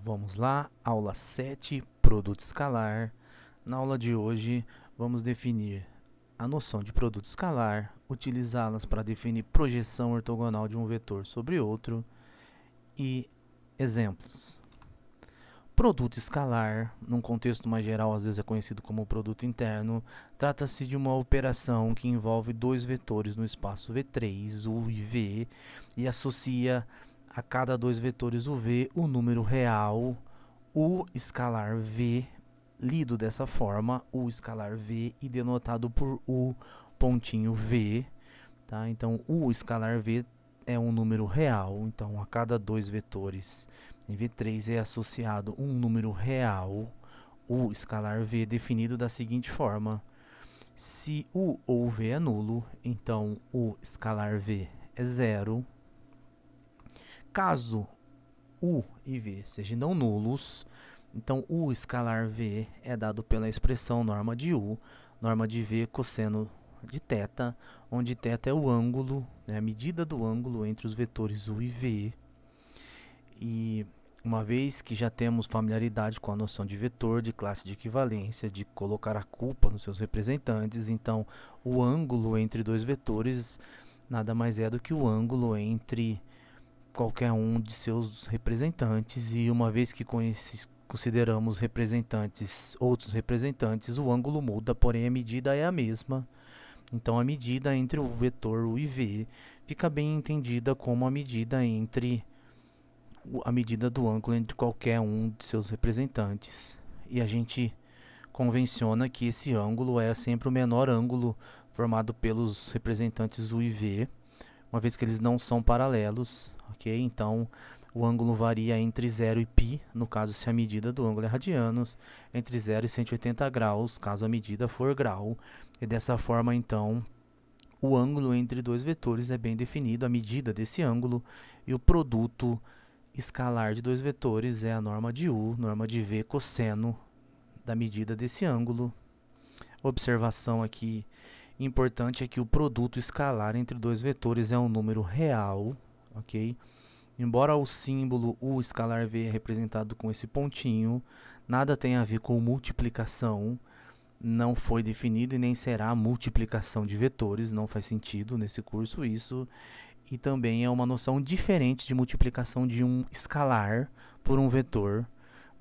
Vamos lá, aula 7, produto escalar. Na aula de hoje, vamos definir a noção de produto escalar, utilizá-las para definir projeção ortogonal de um vetor sobre outro e exemplos. Produto escalar, num contexto mais geral, às vezes é conhecido como produto interno, trata-se de uma operação que envolve dois vetores no espaço V3, U e V, e associa a cada dois vetores UV o número real U escalar V, lido dessa forma, U escalar V e denotado por U pontinho V, tá? Então, U escalar V é um número real, então a cada dois vetores em V3 é associado um número real, U escalar V, definido da seguinte forma: se U ou V é nulo, então U escalar V é zero. Caso U e V sejam não nulos, então U escalar V é dado pela expressão norma de U, norma de V cosseno de θ, onde θ é o ângulo, é a medida do ângulo entre os vetores U e V. E uma vez que já temos familiaridade com a noção de vetor, de classe de equivalência, de colocar a culpa nos seus representantes, então o ângulo entre dois vetores nada mais é do que o ângulo entre qualquer um de seus representantes, e uma vez que consideramos representantes, outros representantes, o ângulo muda, porém a medida é a mesma. Então a medida entre o vetor U e V fica bem entendida como a medida do ângulo entre qualquer um de seus representantes. E a gente convenciona que esse ângulo é sempre o menor ângulo formado pelos representantes U e V, uma vez que eles não são paralelos, ok? Então, o ângulo varia entre 0 e π, no caso se a medida do ângulo é radianos, entre 0 e 180 graus, caso a medida for grau. E dessa forma, então, o ângulo entre dois vetores é bem definido, a medida desse ângulo, e o produto escalar de dois vetores é a norma de U, norma de V cosseno da medida desse ângulo. Observação aqui importante é que o produto escalar entre dois vetores é um número real, ok? Embora o símbolo U escalar V é representado com esse pontinho, nada tem a ver com multiplicação, não foi definido e nem será multiplicação de vetores, não faz sentido nesse curso isso, e também é uma noção diferente de multiplicação de um escalar por um vetor.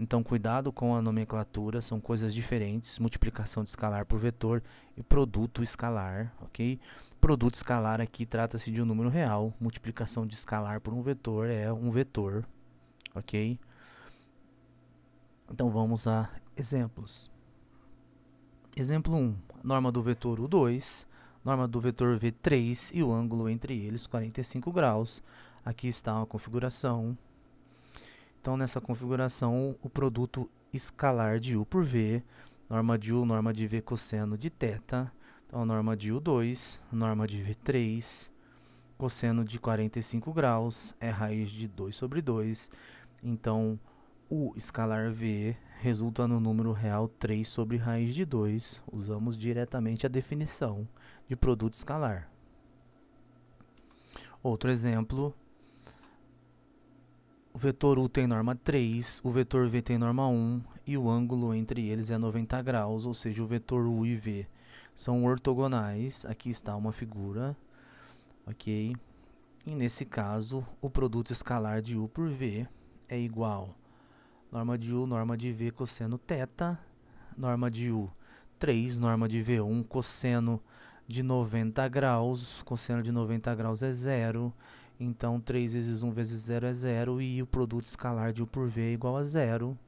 Então, cuidado com a nomenclatura, são coisas diferentes, multiplicação de escalar por vetor e produto escalar, ok? Produto escalar aqui trata-se de um número real, multiplicação de escalar por um vetor é um vetor, ok? Então, vamos a exemplos. Exemplo 1, norma do vetor U2, norma do vetor V3 e o ângulo entre eles, 45 graus. Aqui está a configuração. Então, nessa configuração, o produto escalar de U por V, norma de U, norma de V cosseno de θ, então, norma de U2, norma de V3, cosseno de 45 graus, é raiz de 2 sobre 2, então, U escalar V resulta no número real 3 sobre raiz de 2, usamos diretamente a definição de produto escalar. Outro exemplo, o vetor U tem norma 3, o vetor V tem norma 1 e o ângulo entre eles é 90 graus, ou seja, o vetor U e V são ortogonais. Aqui está uma figura, ok? E nesse caso, o produto escalar de U por V é igual a norma de U, norma de V cosseno θ, norma de U 3, norma de V1 cosseno de 90 graus, cosseno de 90 graus é zero, então 3 vezes 1 vezes 0 é 0 e o produto escalar de U por V é igual a zero.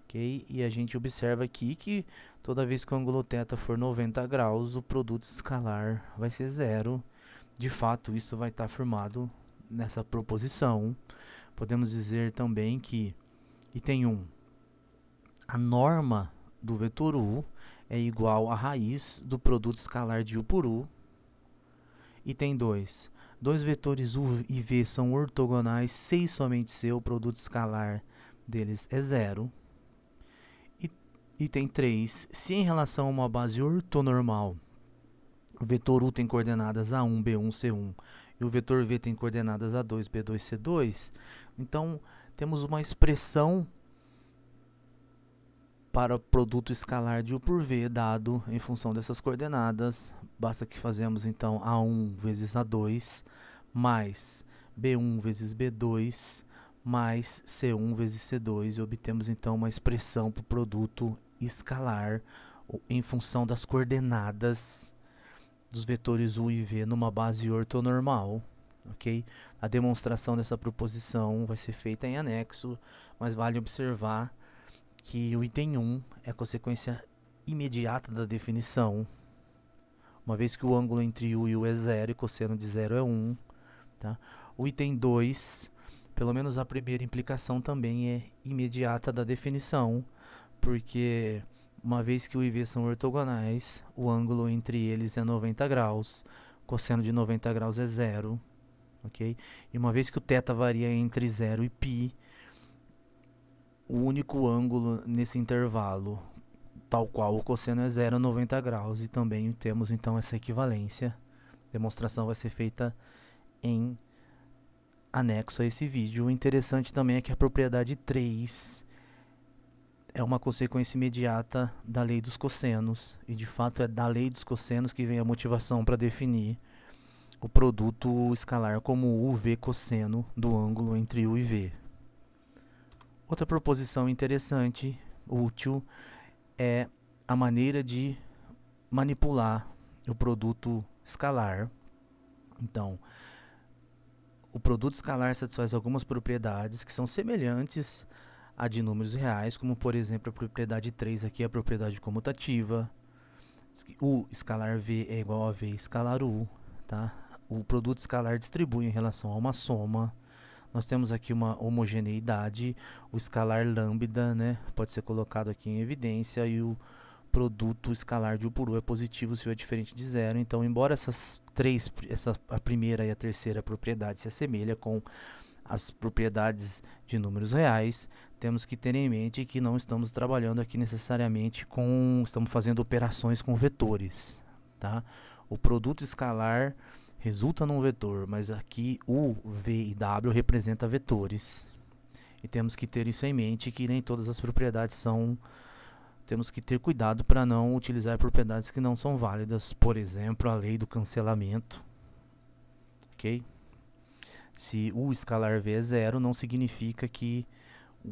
Okay? E a gente observa aqui que toda vez que o ângulo θ for 90 graus, o produto escalar vai ser zero. De fato, isso vai estar afirmado nessa proposição. Podemos dizer também que, item 1, a norma do vetor U é igual à raiz do produto escalar de U por U. Item 2, dois vetores U e V são ortogonais se e somente se o produto escalar deles é zero. Item 3, se em relação a uma base ortonormal, o vetor U tem coordenadas A1, B1, C1 e o vetor V tem coordenadas A2, B2, C2, então temos uma expressão para o produto escalar de U por V dado em função dessas coordenadas. Basta que fazemos então A1 vezes A2 mais B1 vezes B2 mais C1 vezes C2 e obtemos então uma expressão para o produto escalar em função das coordenadas dos vetores U e V numa base ortonormal. Ok? A demonstração dessa proposição vai ser feita em anexo, mas vale observar que o item 1 é a consequência imediata da definição, uma vez que o ângulo entre U e U é 0 e cosseno de 0 é 1. Tá? O item 2, pelo menos a primeira implicação também é imediata da definição, porque uma vez que U e V são ortogonais, o ângulo entre eles é 90 graus, cosseno de 90 graus é 0. Okay? E uma vez que o θ varia entre 0 e π, o único ângulo nesse intervalo, tal qual o cosseno é 0, 90 graus, e também temos então essa equivalência. A demonstração vai ser feita em anexo a esse vídeo. O interessante também é que a propriedade 3 é uma consequência imediata da lei dos cossenos, e de fato é da lei dos cossenos que vem a motivação para definir o produto escalar como UV cosseno do ângulo entre U e V. Outra proposição interessante, útil, é a maneira de manipular o produto escalar. Então, o produto escalar satisfaz algumas propriedades que são semelhantes a de números reais, como por exemplo a propriedade 3 aqui, a propriedade comutativa. U escalar V é igual a V escalar U, tá? O produto escalar distribui em relação a uma soma. Nós temos aqui uma homogeneidade, o escalar lambda, né, pode ser colocado aqui em evidência, e o produto escalar de U por U é positivo se U é diferente de zero. Então, embora a primeira e a terceira propriedade se assemelhem com as propriedades de números reais, temos que ter em mente que não estamos trabalhando aqui necessariamente estamos fazendo operações com vetores, tá? O produto escalar resulta num vetor, mas aqui U, V e W representam vetores. E temos que ter isso em mente, que nem todas as propriedades são... Temos que ter cuidado para não utilizar propriedades que não são válidas. Por exemplo, a lei do cancelamento. Ok? Se U escalar V é 0, não significa que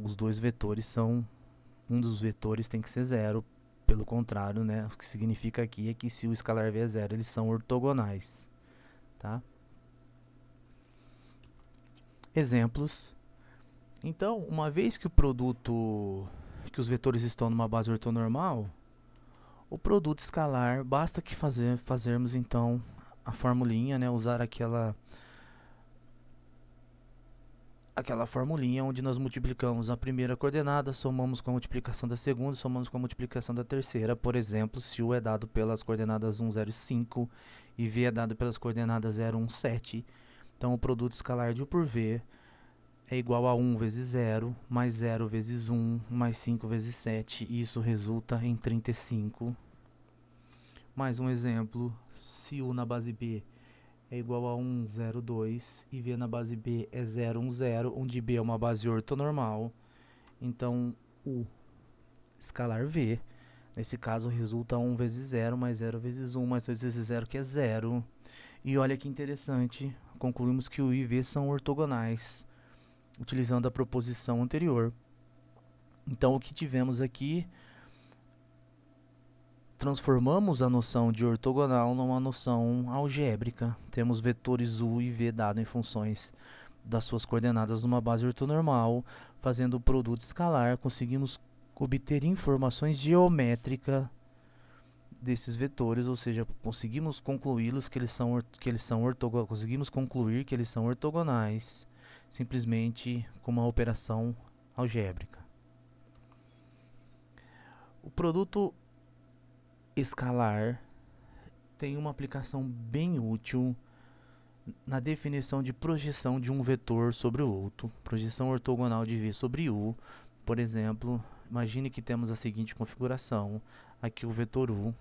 os dois vetores são... Um dos vetores tem que ser 0. Pelo contrário, né? O que significa aqui é que se U escalar V é 0, eles são ortogonais. Tá? Exemplos. Então, uma vez que que os vetores estão numa base ortonormal, o produto escalar, basta que fazermos então a formulinha, né, usar aquela formulinha onde nós multiplicamos a primeira coordenada, somamos com a multiplicação da segunda, somamos com a multiplicação da terceira. Por exemplo, se U é dado pelas coordenadas 1, 0 e 5 e V é dado pelas coordenadas 0, 1, 7, então o produto escalar de U por V é igual a 1 vezes 0, mais 0 vezes 1, mais 5 vezes 7, e isso resulta em 35. Mais um exemplo, se U na base B é igual a 1, 0, 2 e V na base B é 0, 1, 0, onde B é uma base ortonormal, então U escalar V, nesse caso resulta 1 vezes 0, mais 0 vezes 1, mais 2 vezes 0, que é 0. E olha que interessante, concluímos que U e V são ortogonais, utilizando a proposição anterior. Então, o que tivemos aqui, transformamos a noção de ortogonal numa noção algébrica. Temos vetores U e V dado em funções das suas coordenadas numa base ortonormal. Fazendo o produto escalar, conseguimos obter informações geométricas desses vetores, ou seja, conseguimos concluí-los conseguimos concluir que eles são ortogonais, simplesmente com uma operação algébrica. O produto escalar tem uma aplicação bem útil na definição de projeção de um vetor sobre o outro, projeção ortogonal de V sobre U. Por exemplo, imagine que temos a seguinte configuração: aqui o vetor U,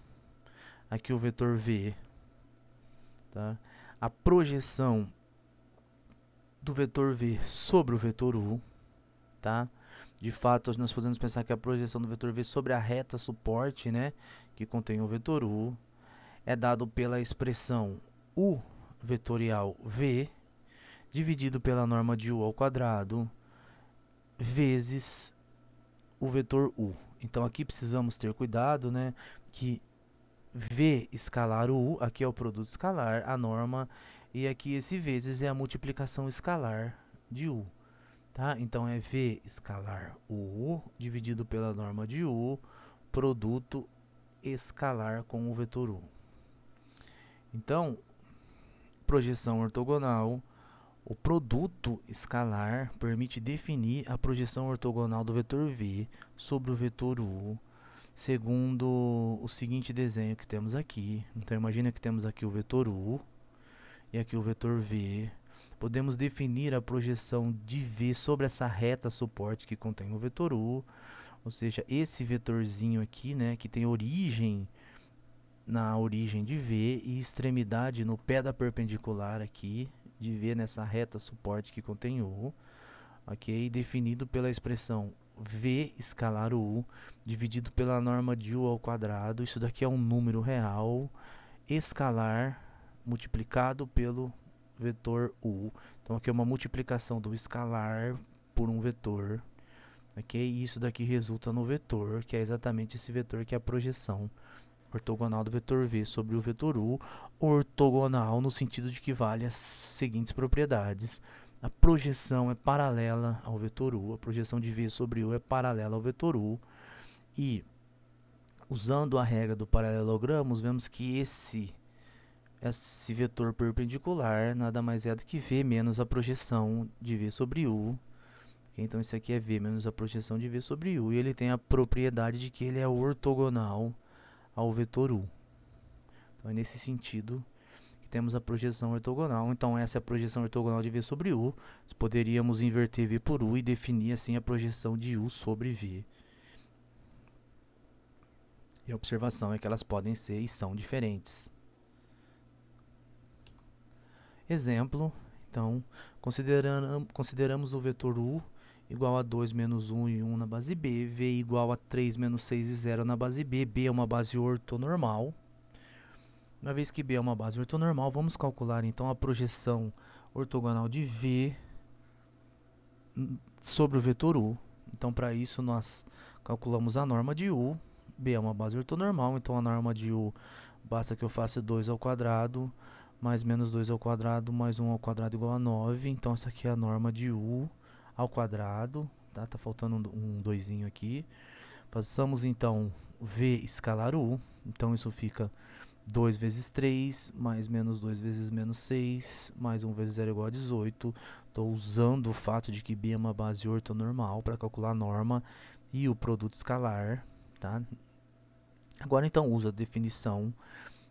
aqui o vetor V, tá? A projeção do vetor V sobre o vetor U tá? De fato, nós podemos pensar que a projeção do vetor V sobre a reta suporte, né, que contém o vetor U, é dado pela expressão U vetorial V dividido pela norma de U ao quadrado vezes o vetor U. Então aqui precisamos ter cuidado, né, que V escalar U, aqui é o produto escalar, a norma, e aqui esse vezes é a multiplicação escalar de U. Tá? Então é V escalar U dividido pela norma de U, produto escalar com o vetor U. Então, projeção ortogonal, o produto escalar permite definir a projeção ortogonal do vetor V sobre o vetor U, segundo o seguinte desenho que temos aqui. Então, imagina que temos aqui o vetor U e aqui o vetor V. Podemos definir a projeção de V sobre essa reta suporte que contém o vetor U, ou seja, esse vetorzinho aqui, né, que tem origem na origem de V e extremidade no pé da perpendicular aqui, de V nessa reta suporte que contém U, ok? Definido pela expressão V escalar U dividido pela norma de U ao quadrado. Isso daqui é um número real escalar multiplicado pelo vetor U. Então aqui é uma multiplicação do escalar por um vetor, ok? E isso daqui resulta no vetor, que é exatamente esse vetor que é a projeção ortogonal do vetor V sobre o vetor U, ortogonal no sentido de que vale as seguintes propriedades. A projeção é paralela ao vetor U, a projeção de V sobre U é paralela ao vetor U, e usando a regra do paralelogramo, vemos que esse vetor perpendicular nada mais é do que V menos a projeção de V sobre U. Então isso aqui é V menos a projeção de V sobre U, e ele tem a propriedade de que ele é ortogonal ao vetor U. Então é nesse sentido que temos a projeção ortogonal. Então essa é a projeção ortogonal de V sobre U. Poderíamos inverter V por U e definir assim a projeção de U sobre V. E a observação é que elas podem ser e são diferentes. Exemplo, então, consideramos o vetor U igual a 2 menos 1 e 1 na base B, V igual a 3 menos 6 e 0 na base B, B é uma base ortonormal. Uma vez que B é uma base ortonormal, vamos calcular então a projeção ortogonal de V sobre o vetor U. Então, para isso, nós calculamos a norma de U. B é uma base ortonormal, então a norma de U basta que eu faça 2 ao quadrado mais menos 2 ao quadrado mais 1 ao quadrado igual a 9. Então, essa aqui é a norma de U ao quadrado, tá? Tá faltando um 2 aqui. Passamos então V escalar U, então isso fica 2 vezes 3, mais menos 2 vezes menos 6, mais 1 vezes 0 igual a 18. Estou usando o fato de que B é uma base ortonormal para calcular a norma e o produto escalar, tá? Agora então usa a definição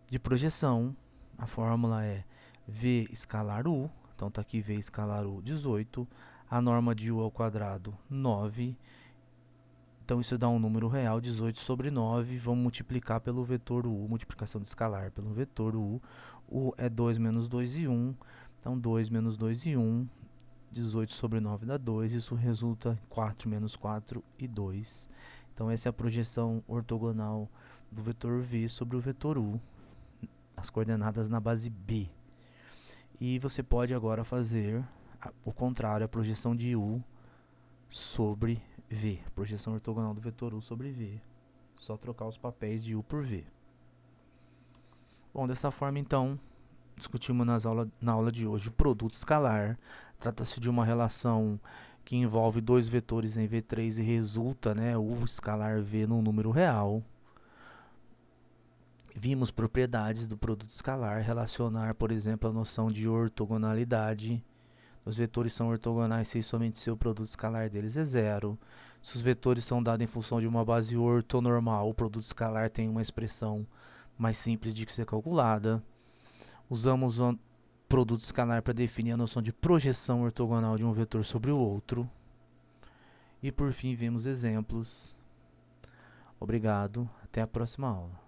de projeção. A fórmula é V escalar U, então está aqui V escalar U 18, a norma de U ao quadrado 9, então isso dá um número real, 18 sobre 9, vamos multiplicar pelo vetor U, multiplicação de escalar pelo vetor U, U é 2 menos 2 e 1, então 2 menos 2 e 1, 18 sobre 9 dá 2, isso resulta em 4 menos 4 e 2, então essa é a projeção ortogonal do vetor V sobre o vetor U, as coordenadas na base B. E você pode agora fazer o contrário, a projeção de U sobre V, projeção ortogonal do vetor U sobre V. Só trocar os papéis de U por V. Bom, dessa forma então, discutimos na aula de hoje o produto escalar. Trata-se de uma relação que envolve dois vetores em V3 e resulta, né, U escalar V num número real. Vimos propriedades do produto escalar, relacionar, por exemplo, a noção de ortogonalidade. Os vetores são ortogonais se somente seu produto escalar deles é zero. Se os vetores são dados em função de uma base ortonormal, o produto escalar tem uma expressão mais simples de ser calculada. Usamos o produto escalar para definir a noção de projeção ortogonal de um vetor sobre o outro. E por fim, vimos exemplos. Obrigado, até a próxima aula.